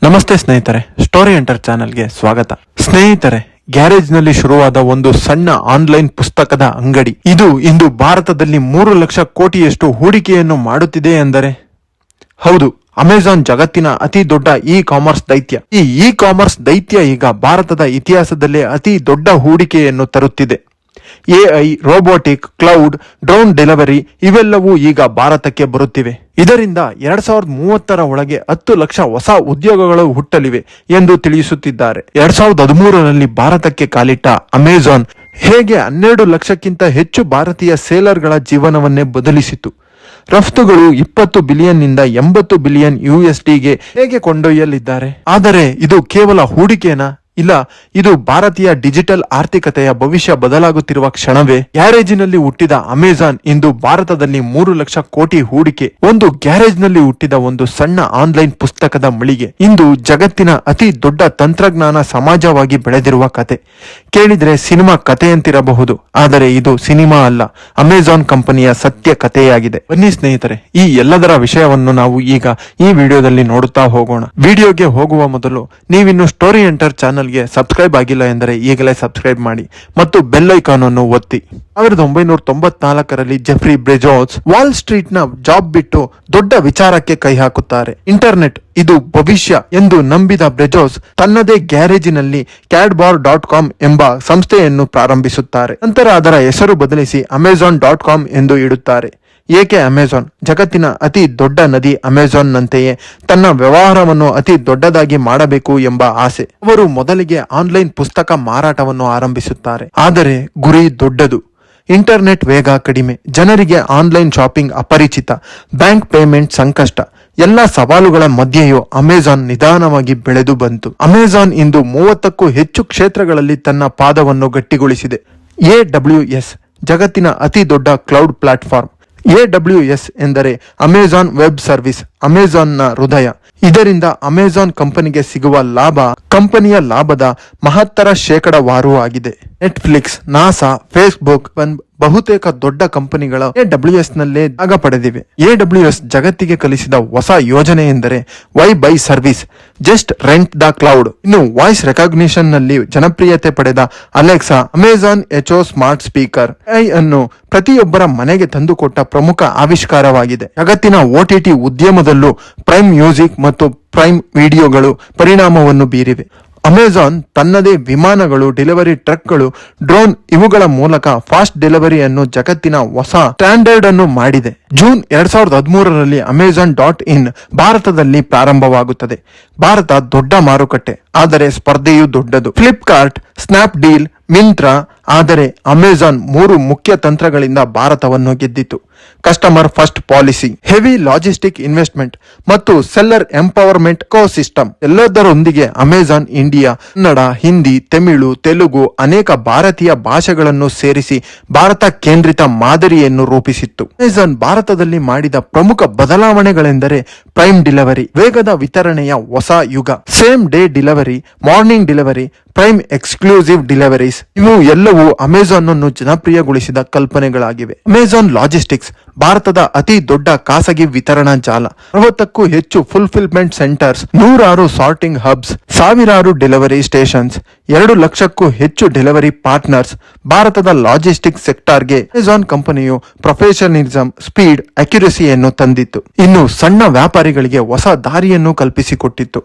ನಮಸ್ತೆ ಸ್ನೇಹಿತರೆ, story enter ಚಾನೆಲ್ಗೆ ಸ್ವಾಗತ. ಸ್ನೇಹಿತರೆ, ಗ್ಯಾರೇಜ್ ನಲ್ಲಿ ಶುರುವಾದ ಒಂದು ಸಣ್ಣ ಆನ್ಲೈನ್ ಪುಸ್ತಕದ ಅಂಗಡಿ ಇದು ಇಂದು ಭಾರತದಲ್ಲಿ 3 ಲಕ್ಷ ಕೋಟಿಯಷ್ಟು ಹೂಡಿಕೆಯನ್ನು ಮಾಡುತ್ತಿದೆ ಎಂದರೆ ಹೌದು, ಅಮೆಜಾನ್ ಜಗತ್ತಿನ ಅತಿ ದೊಡ್ಡ ಇ ಕಾಮರ್ಸ್ ದೈತ್ಯ. ಈ ಕಾಮರ್ಸ್ ದೈತ್ಯ ಈಗ ಭಾರತದ ಇತಿಹಾಸದಲ್ಲೇ ಅತಿ ದೊಡ್ಡ ಹೂಡಿಕೆಯನ್ನು ತರುತ್ತಿದೆ. AI, robotic, cloud, drone delivery ಇವೆಲ್ಲವೂ ಈಗ ಭಾರತಕ್ಕೆ ಬರುತ್ತಿವೆ. ಇದರಿಂದ 2030 ಒಳಗೆ 10 ಲಕ್ಷ ಹೊಸ ಉದ್ಯೋಗಗಳು ಹುಟ್ಟಲಿವೆ ಎಂದು ತಿಳಿಸುತ್ತಿದ್ದಾರೆ. 2013ರಲ್ಲಿ ಭಾರತಕ್ಕೆ ಕಾಲಿಟ್ಟ ಅಮೆಜಾನ್ ಹೇಗೆ 12 ಲಕ್ಷಕ್ಕಿಂತ ಹೆಚ್ಚು ಭಾರತೀಯ ಸೇಲರ್ಗಳ ಜೀವನವನ್ನೇ ಬದಲಿಸಿತು. ರಫ್ತುಗಳು 20 ಬಿಲಿಯನ್ ನಿಂದ 80 ಬಿಲಿಯನ್ USDಗೆ ಹೇಗೆ ಕೊಂಡೊಯ್ಯಲಿದ್ದಾರೆ. ಆದರೆ ಇದು ಕೇವಲ ಹೂಡಿಕೆನಾ? ಇಲ್ಲ, ಇದು ಭಾರತೀಯ ಡಿಜಿಟಲ್ ಆರ್ಥಿಕತೆಯ ಭವಿಷ್ಯ ಬದಲಾಗುತ್ತಿರುವ ಕ್ಷಣವೇ. ಗ್ಯಾರೇಜಿನಲ್ಲಿ ಹುಟ್ಟಿದ ಅಮೆಜಾನ್ ಇಂದು ಭಾರತದಲ್ಲಿ 3 ಲಕ್ಷ ಕೋಟಿ ಹೂಡಿಕೆ. ಒಂದು ಗ್ಯಾರೇಜ್ ನಲ್ಲಿ ಹುಟ್ಟಿದ ಒಂದು ಸಣ್ಣ ಆನ್ಲೈನ್ ಪುಸ್ತಕದ ಮಳಿಗೆ ಇಂದು ಜಗತ್ತಿನ ಅತಿ ದೊಡ್ಡ ತಂತ್ರಜ್ಞಾನ ಸಮಾಜವಾಗಿ ಬೆಳೆದಿರುವ ಕತೆ. ಕೇಳಿದ್ರೆ ಸಿನಿಮಾ ಕಥೆಯಂತಿರಬಹುದು, ಆದರೆ ಇದು ಸಿನಿಮಾ ಅಲ್ಲ, ಅಮೆಜಾನ್ ಕಂಪನಿಯ ಸತ್ಯ ಕಥೆಯಾಗಿದೆ. ಬನ್ನಿ ಸ್ನೇಹಿತರೆ, ಈ ಎಲ್ಲದರ ವಿಷಯವನ್ನು ನಾವು ಈಗ ಈ ವಿಡಿಯೋದಲ್ಲಿ ನೋಡುತ್ತಾ ಹೋಗೋಣ. ವಿಡಿಯೋಗೆ ಹೋಗುವ ಮೊದಲು ನೀವಿನ್ನು ಸ್ಟೋರಿ ಎಂಟರ್ ಚಾನಲ್ ಸಬ್ಸ್ಕ್ರೈಬ್ ಆಗಿಲ್ಲ ಎಂದರೆ ಈಗಲೇ ಸಬ್ಸ್ಕ್ರೈಬ್ ಮಾಡಿ ಮತ್ತು ಬೆಲ್ ಐಕಾನ್ ಅನ್ನು ಒತ್ತಿ. 1994ರಲ್ಲಿ ಜೆಫ್ರಿ ಬೆಜೋಸ್ ವಾಲ್ ಸ್ಟ್ರೀಟ್ ನ ಜಾಬ್ ಬಿಟ್ಟು ದೊಡ್ಡ ವಿಚಾರಕ್ಕೆ ಕೈ ಹಾಕುತ್ತಾರೆ. ಇಂಟರ್ನೆಟ್ ಇದು ಭವಿಷ್ಯ ಎಂದು ನಂಬಿದ ಬೆಜೋಸ್ ತನ್ನದೇ ಗ್ಯಾರೇಜಿನಲ್ಲಿ cadbar.com ಎಂಬ ಸಂಸ್ಥೆಯನ್ನು ಪ್ರಾರಂಭಿಸುತ್ತಾರೆ. ನಂತರ ಅದರ ಹೆಸರು ಬದಲಿಸಿ Amazon.com ಎಂದು ಇಡುತ್ತಾರೆ. ಏಕೆ ಅಮೆಜಾನ್? ಜಗತ್ತಿನ ಅತಿ ದೊಡ್ಡ ನದಿ ಅಮೆಜಾನ್ ನಂತೆಯೇ ತನ್ನ ವ್ಯವಹಾರವನ್ನು ಅತಿ ದೊಡ್ಡದಾಗಿ ಮಾಡಬೇಕು ಎಂಬ ಆಸೆ. ಅವರು ಮೊದಲಿಗೆ ಆನ್ಲೈನ್ ಪುಸ್ತಕ ಮಾರಾಟವನ್ನು ಆರಂಭಿಸುತ್ತಾರೆ. ಆದರೆ ಗುರಿ ದೊಡ್ಡದು. ಇಂಟರ್ನೆಟ್ ವೇಗ ಕಡಿಮೆ, ಜನರಿಗೆ ಆನ್ಲೈನ್ ಶಾಪಿಂಗ್ ಅಪರಿಚಿತ, ಬ್ಯಾಂಕ್ ಪೇಮೆಂಟ್ ಸಂಕಷ್ಟ. ಎಲ್ಲ ಸವಾಲುಗಳ ಮಧ್ಯೆಯೂ ಅಮೆಜಾನ್ ನಿಧಾನವಾಗಿ ಬೆಳೆದು ಬಂತು. ಅಮೆಜಾನ್ ಇಂದು 30ಕ್ಕೂ ಹೆಚ್ಚು ಕ್ಷೇತ್ರಗಳಲ್ಲಿ ತನ್ನ ಪಾದವನ್ನು ಗಟ್ಟಿಗೊಳಿಸಿದೆ. AWS ಜಗತ್ತಿನ ಅತಿ ದೊಡ್ಡ ಕ್ಲೌಡ್ ಪ್ಲಾಟ್ಫಾರ್ಮ್. AWS ಎಂದರೆ ಅಮೆಜಾನ್ ವೆಬ್ ಸರ್ವಿಸ್, ಅಮೆಜಾನ್ನ ಹೃದಯ. ಇದರಿಂದ ಅಮೆಜಾನ್ ಕಂಪನಿಗೆ ಸಿಗುವ ಲಾಭ ಕಂಪನಿಯ ಲಾಭದ 70% ಆಗಿದೆ. ನೆಟ್ಫ್ಲಿಕ್ಸ್, ನಾಸಾ, ಫೇಸ್ಬುಕ್ ಬಹುತೇಕ ದೊಡ್ಡ ಕಂಪನಿಗಳ AWS ನಲ್ಲೇ ಜಾಗ ಪಡೆದಿವೆ. AWS ಜಗತ್ತಿಗೆ ಕಲಿಸಿದ ಹೊಸ ಯೋಜನೆ ಎಂದರೆ why buy service, just rent the cloud. ಇನ್ನು ವಾಯ್ಸ್ ರೆಕಾಗ್ನಿಷನ್ ನಲ್ಲಿ ಜನಪ್ರಿಯತೆ ಪಡೆದ Alexa, Amazon Echo smart speaker AI ಅನ್ನು ಪ್ರತಿಯೊಬ್ಬರ ಮನೆಗೆ ತಂದುಕೊಟ್ಟ ಪ್ರಮುಖ ಆವಿಷ್ಕಾರವಾಗಿದೆ. ಜಗತ್ತಿನ OTT ಉದ್ಯಮದಲ್ಲೂ ಪ್ರೈಮ್ ಮ್ಯೂಸಿಕ್ ಮತ್ತು ಪ್ರೈಮ್ ವಿಡಿಯೋಗಳು ಪರಿಣಾಮವನ್ನು ಬೀರಿವೆ. ಅಮೆಜಾನ್ ತನ್ನದೇ ವಿಮಾನಗಳು, ಡೆಲಿವರಿ ಟ್ರಕ್ಗಳು, ಡ್ರೋನ್ ಇವುಗಳ ಮೂಲಕ ಫಾಸ್ಟ್ ಡೆಲಿವರಿಯನ್ನು ಜಗತ್ತಿನ ಹೊಸ ಸ್ಟ್ಯಾಂಡರ್ಡ್ ಅನ್ನು ಮಾಡಿದೆ. ಜೂನ್ 2013ರಲ್ಲಿ Amazon.in ಭಾರತದಲ್ಲಿ ಪ್ರಾರಂಭವಾಗುತ್ತದೆ. ಭಾರತ ದೊಡ್ಡ ಮಾರುಕಟ್ಟೆ, ಆದರೆ ಸ್ಪರ್ಧೆಯು ದೊಡ್ಡದು. ಫ್ಲಿಪ್ಕಾರ್ಟ್, ಸ್ನ್ಯಾಪ್ಡೀಲ್, ಮಿಂತ್ರಾ. ಆದರೆ ಅಮೆಜಾನ್ 3 ಮುಖ್ಯ ತಂತ್ರಗಳಿಂದ ಭಾರತವನ್ನು ಗೆದ್ದಿತು. Customer first policy, heavy logistic investment ಮತ್ತು ಸೆಲ್ಲರ್ ಎಂಪವರ್ಮೆಂಟ್ ಎಕೋಸಿಸ್ಟಮ್. ಎಲ್ಲದರೊಂದಿಗೆ ಅಮೆಜಾನ್ ಇಂಡಿಯಾ ಕನ್ನಡ, ಹಿಂದಿ, ತಮಿಳು, ತೆಲುಗು ಅನೇಕ ಭಾರತೀಯ ಭಾಷೆಗಳನ್ನು ಸೇರಿಸಿ ಭಾರತ ಕೇಂದ್ರಿತ ಮಾದರಿಯನ್ನು ರೂಪಿಸಿತ್ತು. ಅಮೆಜಾನ್ ಭಾರತದಲ್ಲಿ ಮಾಡಿದ ಪ್ರಮುಖ ಬದಲಾವಣೆಗಳೆಂದರೆ ಪ್ರೈಮ್ ಡೆಲಿವರಿ, ವೇಗದ ವಿತರಣೆಯ ಹೊಸ ಯುಗ, same day delivery, morning delivery, prime exclusive deliveries. ಇವು ಎಲ್ಲವೂ ಅಮೆಜಾನ್ ಅನ್ನು ಜನಪ್ರಿಯಗೊಳಿಸಿದ ಕಲ್ಪನೆಗಳಾಗಿವೆ. ಅಮೆಜಾನ್ ಲಾಜಿಸ್ಟಿಕ್ಸ್ ಭಾರತದ ಅತಿ ದೊಡ್ಡ ಖಾಸಗಿ ವಿತರಣಾ ಜಾಲ. 60ಕ್ಕೂ ಹೆಚ್ಚು fulfilment centres, 100 sorting hubs, 1000 delivery stations, 2 ಲಕ್ಷಕ್ಕೂ ಹೆಚ್ಚು ಡೆಲಿವರಿ ಪಾರ್ಟ್ನರ್ಸ್. ಭಾರತದ ಲಾಜಿಸ್ಟಿಕ್ಸ್ ಸೆಕ್ಟಾರ್ಗೆ ಅಮೆಜಾನ್ ಕಂಪನಿಯು ಪ್ರೊಫೆಷನಲಿಸಂ, ಸ್ಪೀಡ್, ಅಕ್ಯುರಸಿಯನ್ನು ತಂದಿತ್ತು. ಇನ್ನು ಸಣ್ಣ ವ್ಯಾಪಾರಿಗಳಿಗೆ ಹೊಸ ದಾರಿಯನ್ನು ಕಲ್ಪಿಸಿಕೊಟ್ಟಿತ್ತು.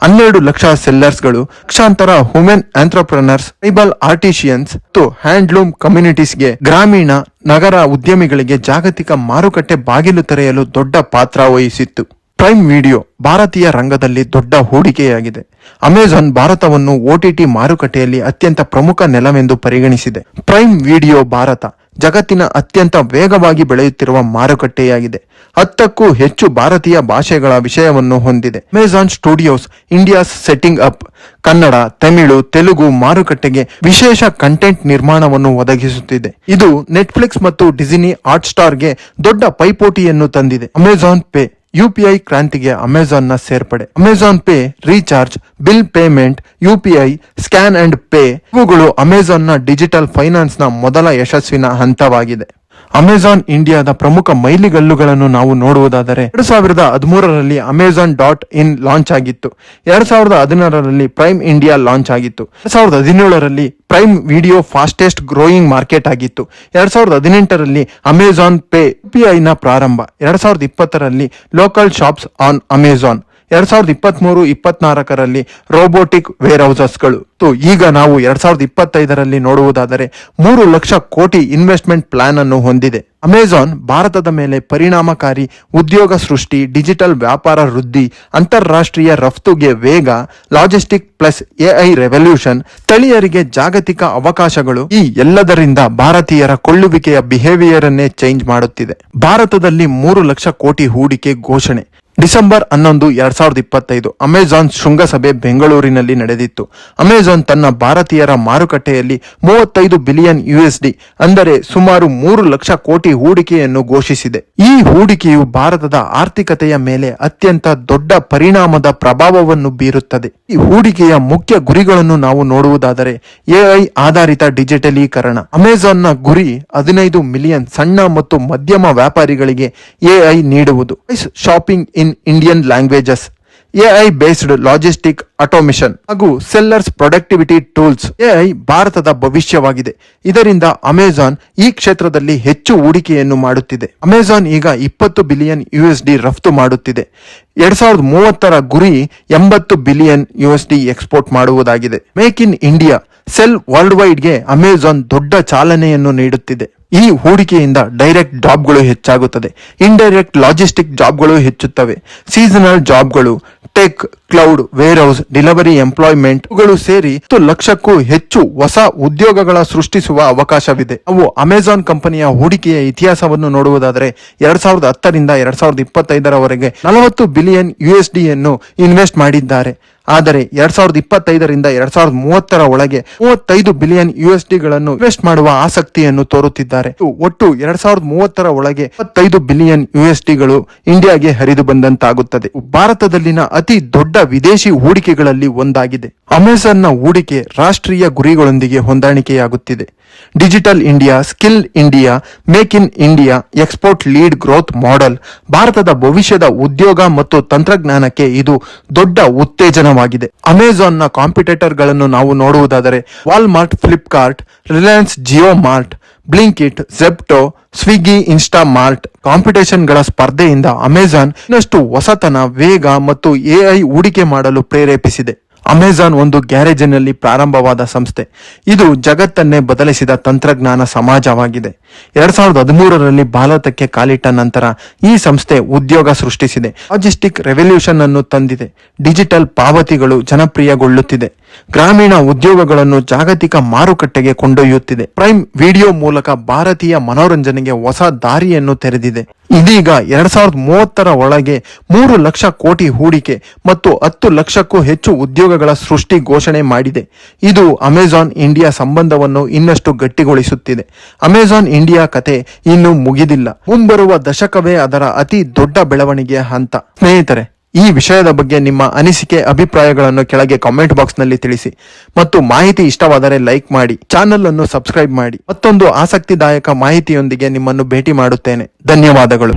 12 ಲಕ್ಷ ಸೆಲ್ಲರ್ಸ್ಗಳು, ಲಕ್ಷಾಂತರ ವುಮೆನ್ ಆಂಟ್ರಪ್ರನರ್ಸ್, ಟ್ರೈಬಲ್ ಆರ್ಟಿಷಿಯನ್ಸ್ ಮತ್ತು ಹ್ಯಾಂಡ್ಲೂಮ್ ಕಮ್ಯುನಿಟೀಸ್ಗೆ, ಗ್ರಾಮೀಣ ನಗರ ಉದ್ಯಮಿಗಳಿಗೆ ಜಾಗತಿಕ ಮಾರುಕಟ್ಟೆ ಬಾಗಿಲು ತೆರೆಯಲು ದೊಡ್ಡ ಪಾತ್ರ ವಹಿಸಿತ್ತು. ಪ್ರೈಮ್ ವಿಡಿಯೋ ಭಾರತೀಯ ರಂಗದಲ್ಲಿ ದೊಡ್ಡ ಹೂಡಿಕೆಯಾಗಿದೆ. ಅಮೆಜಾನ್ ಭಾರತವನ್ನು OTT ಮಾರುಕಟ್ಟೆಯಲ್ಲಿ ಅತ್ಯಂತ ಪ್ರಮುಖ ನೆಲವೆಂದು ಪರಿಗಣಿಸಿದೆ. ಪ್ರೈಮ್ ವಿಡಿಯೋ ಭಾರತ ಜಗತ್ತಿನ ಅತ್ಯಂತ ವೇಗವಾಗಿ ಬೆಳೆಯುತ್ತಿರುವ ಮಾರುಕಟ್ಟೆಯಾಗಿದೆ. 10ಕ್ಕೂ ಹೆಚ್ಚು ಭಾರತೀಯ ಭಾಷೆಗಳ ವಿಷಯವನ್ನು ಹೊಂದಿದೆ. Amazon studios India's setting up Kannada, Tamil, Telugu ಮಾರುಕಟ್ಟೆಗೆ ವಿಶೇಷ ಕಂಟೆಂಟ್ ನಿರ್ಮಾಣವನ್ನು ಒದಗಿಸುತ್ತಿದೆ. ಇದು ನೆಟ್ಫ್ಲಿಕ್ಸ್ ಮತ್ತು ಡಿಸ್ನಿ ಹಾಟ್ಸ್ಟಾರ್ಗೆ ದೊಡ್ಡ ಪೈಪೋಟಿಯನ್ನು ತಂದಿದೆ. ಅಮೆಜಾನ್ ಪೇ UPI ಕ್ರಾಂತಿಗೆ ಅಮೆಜಾನ್ನ ಸೇರ್ಪಡೆ. Amazon pay recharge, bill payment, UPI, scan and pay ಇವುಗಳು ಅಮೆಜಾನ್ನ ಡಿಜಿಟಲ್ ಫೈನಾನ್ಸ್ ನ ಮೊದಲ ಯಶಸ್ವಿನ ಹಂತವಾಗಿದೆ. ಅಮೆಜಾನ್ ಇಂಡಿಯಾದ ಪ್ರಮುಖ ಮೈಲಿಗಲ್ಲುಗಳನ್ನು ನಾವು ನೋಡುವುದಾದರೆ 2013ರಲ್ಲಿ Amazon.in ಲಾಂಚ್ ಆಗಿತ್ತು. 2016ರಲ್ಲಿ ಪ್ರೈಮ್ ಇಂಡಿಯಾ ಲಾಂಚ್ ಆಗಿತ್ತು. 2017ರಲ್ಲಿ prime video fastest growing market ಆಗಿತ್ತು. 2018ರಲ್ಲಿ ಅಮೆಜಾನ್ ಪೇ UPI ನ ಪ್ರಾರಂಭ. 2020ರಲ್ಲಿ ಲೋಕಲ್ ಶಾಪ್ಸ್ ಆನ್ ಅಮೆಜಾನ್. 2023-24ರಲ್ಲಿ ರೋಬೋಟಿಕ್ ವೇರ್ ಹೌಸಸ್ಗಳು. ಈಗ ನಾವು 2025ರಲ್ಲಿ ನೋಡುವುದಾದರೆ 3 ಲಕ್ಷ ಕೋಟಿ ಇನ್ವೆಸ್ಟ್ಮೆಂಟ್ ಪ್ಲಾನ್ ಅನ್ನು ಹೊಂದಿದೆ. ಅಮೆಜಾನ್ ಭಾರತದ ಮೇಲೆ ಪರಿಣಾಮಕಾರಿ ಉದ್ಯೋಗ ಸೃಷ್ಟಿ, ಡಿಜಿಟಲ್ ವ್ಯಾಪಾರ ವೃದ್ಧಿ, ಅಂತಾರಾಷ್ಟ್ರೀಯ ರಫ್ತುಗೆ ವೇಗ, ಲಾಜಿಸ್ಟಿಕ್ ಪ್ಲಸ್ AI ರೆವಲ್ಯೂಷನ್, ಸ್ಥಳೀಯರಿಗೆ ಜಾಗತಿಕ ಅವಕಾಶಗಳು, ಈ ಎಲ್ಲದರಿಂದ ಭಾರತೀಯರ ಕೊಳ್ಳುವಿಕೆಯ ಬಿಹೇವಿಯರ್ ಅನ್ನೇ ಚೇಂಜ್ ಮಾಡುತ್ತಿದೆ. ಭಾರತದಲ್ಲಿ 3 ಲಕ್ಷ ಕೋಟಿ ಹೂಡಿಕೆ ಘೋಷಣೆ. ಡಿಸೆಂಬರ್ 11, 2025 ಅಮೆಜಾನ್ ಶೃಂಗಸಭೆ ಬೆಂಗಳೂರಿನಲ್ಲಿ ನಡೆದಿತ್ತು. ಅಮೆಜಾನ್ ತನ್ನ ಭಾರತೀಯರ ಮಾರುಕಟ್ಟೆಯಲ್ಲಿ $35 ಬಿಲಿಯನ್ ಅಂದರೆ ಸುಮಾರು 3 ಲಕ್ಷ ಕೋಟಿ ಹೂಡಿಕೆಯನ್ನು ಘೋಷಿಸಿದೆ. ಈ ಹೂಡಿಕೆಯು ಭಾರತದ ಆರ್ಥಿಕತೆಯ ಮೇಲೆ ಅತ್ಯಂತ ದೊಡ್ಡ ಪರಿಣಾಮದ ಪ್ರಭಾವವನ್ನು ಬೀರುತ್ತದೆ. ಈ ಹೂಡಿಕೆಯ ಮುಖ್ಯ ಗುರಿಗಳನ್ನು ನಾವು ನೋಡುವುದಾದರೆ AI ಆಧಾರಿತ ಡಿಜಿಟಲೀಕರಣ. ಅಮೆಜಾನ್ನ ಗುರಿ 15 ಮಿಲಿಯನ್ ಸಣ್ಣ ಮತ್ತು ಮಧ್ಯಮ ವ್ಯಾಪಾರಿಗಳಿಗೆ AI ನೀಡುವುದು. Shopping in Indian languages, AI based logistic automation ಹಾಗೂ ಸೆಲ್ಲರ್ಸ್ ಪ್ರೊಡಕ್ಟಿವಿಟಿ ಟೂಲ್ಸ್. AI ಭಾರತದ ಭವಿಷ್ಯವಾಗಿದೆ. ಇದರಿಂದ ಅಮೆಜಾನ್ ಈ ಕ್ಷೇತ್ರದಲ್ಲಿ ಹೆಚ್ಚು ಹೂಡಿಕೆಯನ್ನು ಮಾಡುತ್ತಿದೆ. ಅಮೆಜಾನ್ ಈಗ $20 ಬಿಲಿಯನ್ ರಫ್ತು ಮಾಡುತ್ತಿದೆ. 2030ರ ಗುರಿ $80 ಬಿಲಿಯನ್ ಎಕ್ಸ್ಪೋರ್ಟ್ ಮಾಡುವುದಾಗಿದೆ. Make in India sell world ವೈಡ್ಗೆ ಅಮೆಜಾನ್ ದೊಡ್ಡ ಚಾಲನೆಯನ್ನು ನೀಡುತ್ತಿದೆ. ಈ ಹೂಡಿಕೆಯಿಂದ ಡೈರೆಕ್ಟ್ ಜಾಬ್ಗಳು ಹೆಚ್ಚಾಗುತ್ತದೆ, ಇಂಡೈರೆಕ್ಟ್ ಲಾಜಿಸ್ಟಿಕ್ ಜಾಬ್ಗಳು ಹೆಚ್ಚುತ್ತವೆ, ಸೀಸನಲ್ ಜಾಬ್ಗಳು, tech, cloud, warehouse, delivery employment ಗಳು ಸೇರಿ 10 ಲಕ್ಷಕ್ಕೂ ಹೆಚ್ಚು ಹೊಸ ಉದ್ಯೋಗಗಳ ಸೃಷ್ಟಿಸುವ ಅವಕಾಶವಿದೆ. ಅವು ಅಮೆಜಾನ್ ಕಂಪನಿಯ ಹೂಡಿಕೆಯ ಇತಿಹಾಸವನ್ನು ನೋಡುವುದಾದರೆ 2010ರಿಂದ 2025ರವರೆಗೆ $40 ಬಿಲಿಯನ್ ಯನ್ನು ಇನ್ವೆಸ್ಟ್ ಮಾಡಿದ್ದಾರೆ. ಆದರೆ 2025ರಿಂದ 2030ರ ಒಳಗೆ $35 ಬಿಲಿಯನ್ ಗಳನ್ನು ಇನ್ವೆಸ್ಟ್ ಮಾಡುವ ಆಸಕ್ತಿಯನ್ನು ತೋರುತ್ತಿದ್ದಾರೆ. ಒಟ್ಟು 2030ರ ಒಳಗೆ $25 ಬಿಲಿಯನ್ ಗಳು ಇಂಡಿಯಾಗೆ ಹರಿದು ಬಂದಂತಾಗುತ್ತದೆ. ಭಾರತದಲ್ಲಿನ ಅತಿ ದೊಡ್ಡ ವಿದೇಶಿ ಹೂಡಿಕೆಗಳಲ್ಲಿ ಒಂದಾಗಿದೆ. ಅಮೆಜಾನ್ನ ಹೂಡಿಕೆ ರಾಷ್ಟ್ರೀಯ ಗುರಿಗಳೊಂದಿಗೆ ಹೊಂದಾಣಿಕೆಯಾಗುತ್ತಿದೆ. Digital India, skill India, make in India, export led growth model. ಭಾರತದ ಭವಿಷ್ಯದ ಉದ್ಯೋಗ ಮತ್ತು ತಂತ್ರಜ್ಞಾನಕ್ಕೆ ಇದು ದೊಡ್ಡ ಉತ್ತೇಜನವಾಗಿದೆ. ಅಮೆಜಾನ್ನ ಕಾಂಪಿಟೇಟರ್ ಗಳನ್ನು ನಾವು ನೋಡುವುದಾದರೆ Walmart, Flipkart, Reliance Jio mart, Blinkit, Zepto, Swiggy, Instamart. Competition ಗಳ ಸ್ಪರ್ಧೆಯಿಂದ ಅಮೆಜಾನ್ ಇನ್ನಷ್ಟು ಹೊಸತನ, ವೇಗ ಮತ್ತು AI ಹೂಡಿಕೆ ಮಾಡಲು ಪ್ರೇರೇಪಿಸಿದೆ. ಅಮೆಜಾನ್ ಒಂದು ಗ್ಯಾರೇಜಿನಲ್ಲಿ ಪ್ರಾರಂಭವಾದ ಸಂಸ್ಥೆ. ಇದು ಜಗತ್ತನ್ನೇ ಬದಲಿಸಿದ ತಂತ್ರಜ್ಞಾನ ಸಮಾಜವಾಗಿದೆ. 2013ರಲ್ಲಿ ಭಾರತಕ್ಕೆ ಕಾಲಿಟ್ಟ ನಂತರ ಈ ಸಂಸ್ಥೆ ಉದ್ಯೋಗ ಸೃಷ್ಟಿಸಿದೆ, ಲಾಜಿಸ್ಟಿಕ್ ರೆವಲ್ಯೂಷನ್ ಅನ್ನು ತಂದಿದೆ, ಡಿಜಿಟಲ್ ಪಾವತಿಗಳು ಜನಪ್ರಿಯಗೊಳ್ಳುತ್ತಿದೆ, ಗ್ರಾಮೀಣ ಉದ್ಯೋಗಗಳನ್ನು ಜಾಗತಿಕ ಮಾರುಕಟ್ಟೆಗೆ ಕೊಂಡೊಯ್ಯುತ್ತಿದೆ. ಪ್ರೈಮ್ ವಿಡಿಯೋ ಮೂಲಕ ಭಾರತೀಯ ಮನೋರಂಜನೆಗೆ ಹೊಸ ದಾರಿಯನ್ನು ತೆರೆದಿದೆ. ಇದೀಗ 2030ರ ಒಳಗೆ 3 ಲಕ್ಷ ಕೋಟಿ ಹೂಡಿಕೆ ಮತ್ತು 10 ಲಕ್ಷಕ್ಕೂ ಹೆಚ್ಚು ಉದ್ಯೋಗಗಳ ಸೃಷ್ಟಿ ಘೋಷಣೆ ಮಾಡಿದೆ. ಇದು ಅಮೆಜಾನ್ ಇಂಡಿಯಾ ಸಂಬಂಧವನ್ನು ಇನ್ನಷ್ಟು ಗಟ್ಟಿಗೊಳಿಸುತ್ತಿದೆ. ಅಮೆಜಾನ್ ಇಂಡಿಯಾ ಕತೆ ಇನ್ನೂ ಮುಗಿದಿಲ್ಲ. ಮುಂಬರುವ ದಶಕವೇ ಅದರ ಅತಿ ದೊಡ್ಡ ಬೆಳವಣಿಗೆಯ ಹಂತ. ಸ್ನೇಹಿತರೆ, ಈ ವಿಷಯದ ಬಗ್ಗೆ ನಿಮ್ಮ ಅನಿಸಿಕೆ, ಅಭಿಪ್ರಾಯಗಳನ್ನು ಕೆಳಗೆ ಕಾಮೆಂಟ್ ಬಾಕ್ಸ್ ನಲ್ಲಿ ತಿಳಿಸಿ ಮತ್ತು ಮಾಹಿತಿ ಇಷ್ಟವಾದರೆ ಲೈಕ್ ಮಾಡಿ, ಚಾನೆಲ್ ಅನ್ನು ಸಬ್ಸ್ಕ್ರೈಬ್ ಮಾಡಿ. ಮತ್ತೊಂದು ಆಸಕ್ತಿದಾಯಕ ಮಾಹಿತಿಯೊಂದಿಗೆ ನಿಮ್ಮನ್ನು ಭೇಟಿ ಮಾಡುತ್ತೇನೆ. ಧನ್ಯವಾದಗಳು.